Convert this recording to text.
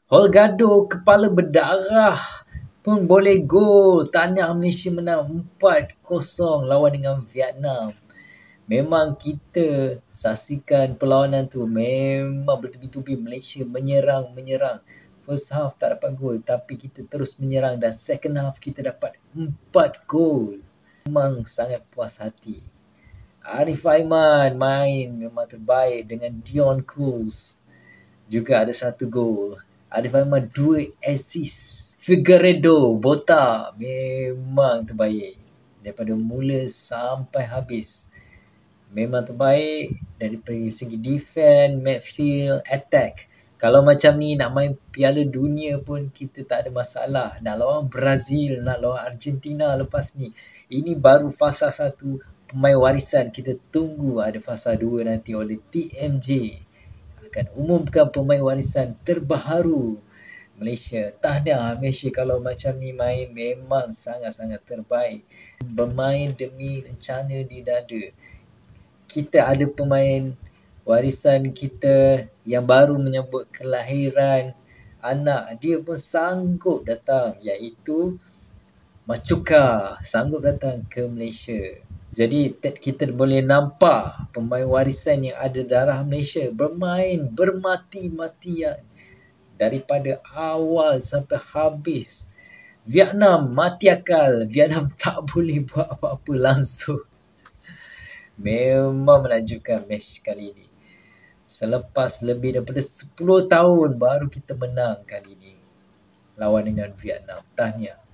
Holgado kepala berdarah pun boleh gol. Tahniah Malaysia menang 4-0 lawan dengan Vietnam. Memang kita saksikan perlawanan tu memang bertubi-tubi Malaysia menyerang. First half tak dapat gol tapi kita terus menyerang dan second half kita dapat 4 gol. Memang sangat puas hati. Arif Aiman main memang terbaik dengan Dion Kuz. Juga ada 1 gol. Arif Aiman 2 assist. Figueiredo botak memang terbaik. Daripada mula sampai habis. Memang terbaik dari segi defense, midfield, attack. Kalau macam ni nak main Piala Dunia pun kita tak ada masalah. Nak lawan Brazil, nak lawan Argentina lepas ni. Ini baru fasa 1 pemain warisan. Kita tunggu ada fasa 2 nanti oleh TMJ. Akan umumkan pemain warisan terbaru Malaysia. Tahniah Malaysia kalau macam ni main memang sangat-sangat terbaik. Bermain demi rencana di dada. Kita ada pemain warisan kita yang baru menyambut kelahiran anak. Dia pun sanggup datang, iaitu Machuca sanggup datang ke Malaysia. Jadi kita boleh nampak pemain warisan yang ada darah Malaysia bermain bermati-matian daripada awal sampai habis. Vietnam mati akal. Vietnam tak boleh buat apa-apa langsung. Memang menakjubkan match kali ini. Selepas lebih daripada 10 tahun baru kita menang kali ini lawan dengan Vietnam. Tahniah.